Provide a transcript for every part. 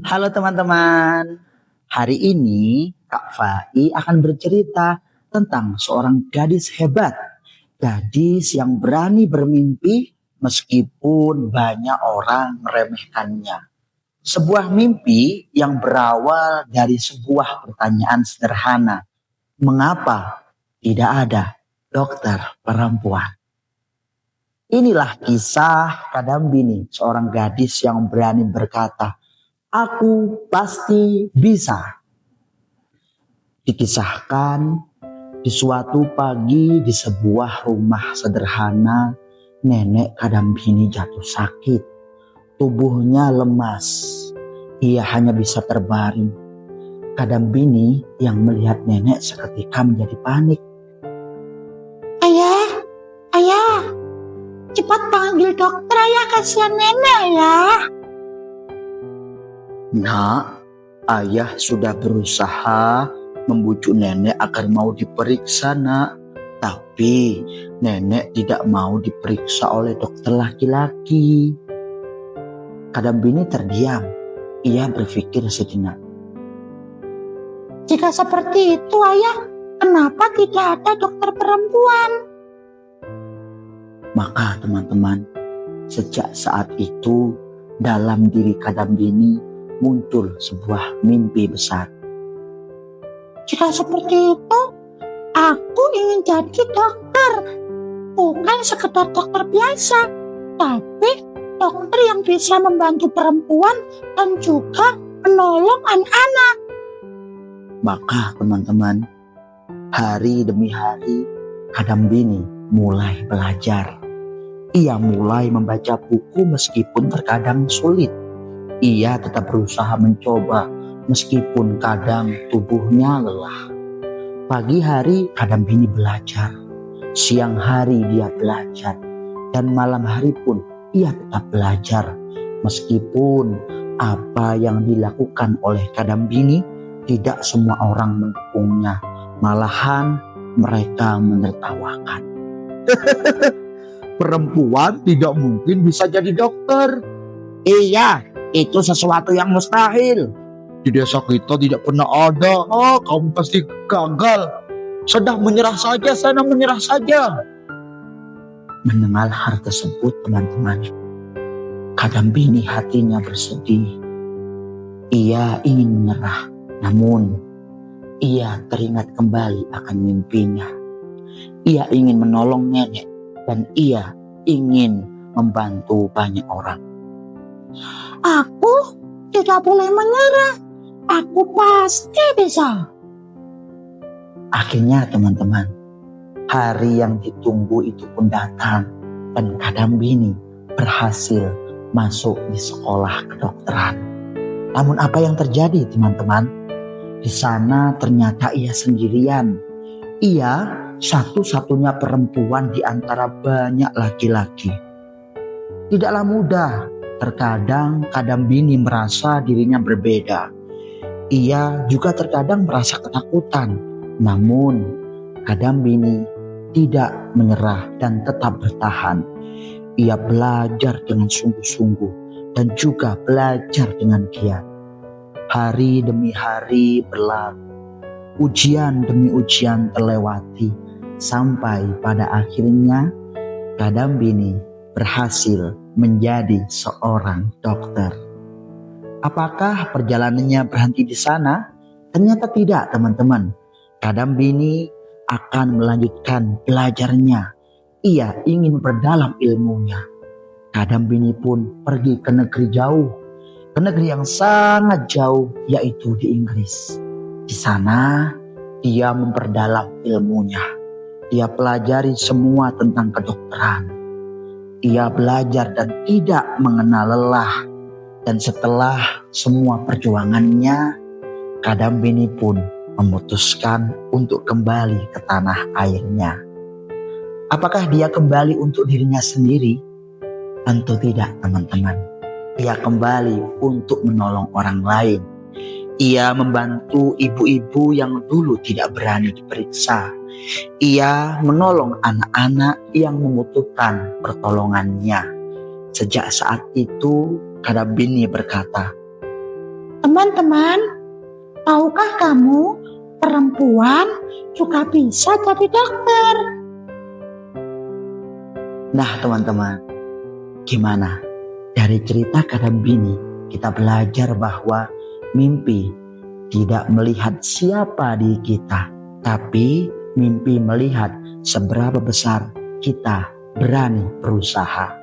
Halo teman-teman, hari ini Kak Fai akan bercerita tentang seorang gadis hebat. Gadis yang berani bermimpi meskipun banyak orang meremehkannya. Sebuah mimpi yang berawal dari sebuah pertanyaan sederhana. Mengapa tidak ada dokter perempuan? Inilah kisah Kadambini, seorang gadis yang berani berkata, "Aku pasti bisa." Dikisahkan di suatu pagi di sebuah rumah sederhana, nenek Kadambini jatuh sakit. Tubuhnya lemas. Ia hanya bisa terbaring. Kadambini yang melihat nenek seketika menjadi panik. Ayah, cepat panggil dokter ayah, kasihan nenek ya. Nak, ayah sudah berusaha membujuk nenek agar mau diperiksa, nak. Tapi nenek tidak mau diperiksa oleh dokter laki-laki. Kadambini terdiam. Ia berpikir sejenak. Jika seperti itu ayah, kenapa tidak ada dokter perempuan? Maka teman-teman, sejak saat itu dalam diri Kadambini muncul sebuah mimpi besar. Jika seperti itu, aku ingin jadi dokter. Bukan sekedar dokter biasa, tapi dokter yang bisa membantu perempuan dan juga menolong anak-anak. Maka teman-teman, hari demi hari Kadambini mulai belajar. Ia mulai membaca buku meskipun terkadang sulit. Ia tetap berusaha mencoba meskipun kadang tubuhnya lelah. Pagi hari Kadambini belajar, siang hari dia belajar, dan malam hari pun ia tetap belajar. Meskipun apa yang dilakukan oleh Kadambini tidak semua orang mendukungnya, malahan mereka menertawakan. Perempuan tidak mungkin bisa jadi dokter. Iya, itu sesuatu yang mustahil. Di desa kita tidak pernah ada. Oh, kamu pasti gagal. Sudah menyerah saja, sana menyerah saja. Mendengar hal tersebut teman-teman, Kadambini hatinya bersedih. Ia ingin menyerah, namun ia teringat kembali akan mimpinya. Ia ingin menolong nenek dan ia ingin membantu banyak orang. Aku tidak boleh menyerah. Aku pasti bisa. Akhirnya teman-teman, hari yang ditunggu itu pun datang dan Kadambini berhasil masuk di sekolah kedokteran. Namun apa yang terjadi teman-teman? Di sana ternyata ia sendirian. Ia satu-satunya perempuan di antara banyak laki-laki. Tidaklah mudah. Terkadang Kadambini merasa dirinya berbeda. Ia juga terkadang merasa ketakutan. Namun Kadambini tidak menyerah dan tetap bertahan. Ia belajar dengan sungguh-sungguh dan juga belajar dengan giat. Hari demi hari berlalu. Ujian demi ujian terlewati. Sampai pada akhirnya Kadambini berhasil menjadi seorang dokter. Apakah perjalanannya berhenti di sana? Ternyata tidak teman-teman. Kadambini akan melanjutkan belajarnya. Ia ingin berdalam ilmunya. Kadambini pun pergi ke negeri jauh. Ke negeri yang sangat jauh, yaitu di Inggris. Di sana dia memperdalam ilmunya. Ia pelajari semua tentang kedokteran. Ia belajar dan tidak mengenal lelah. Dan setelah semua perjuangannya, Kadambini pun memutuskan untuk kembali ke tanah airnya. Apakah dia kembali untuk dirinya sendiri? Tentu tidak teman-teman. Ia kembali untuk menolong orang lain. Ia membantu ibu-ibu yang dulu tidak berani diperiksa. Ia menolong anak-anak yang membutuhkan pertolongannya. Sejak saat itu Kadambini berkata, Teman-teman, tahukah kamu perempuan juga bisa jadi dokter? Nah teman-teman, gimana? Dari cerita Kadam Bini kita belajar bahwa mimpi tidak melihat siapa di kita, tapi mimpi melihat seberapa besar kita berani berusaha.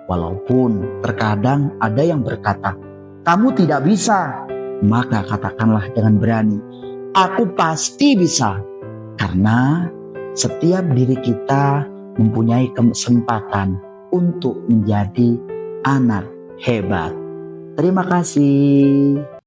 Walaupun terkadang ada yang berkata, kamu tidak bisa, maka katakanlah dengan berani, aku pasti bisa. Karena setiap diri kita mempunyai kesempatan untuk menjadi anak hebat. Terima kasih.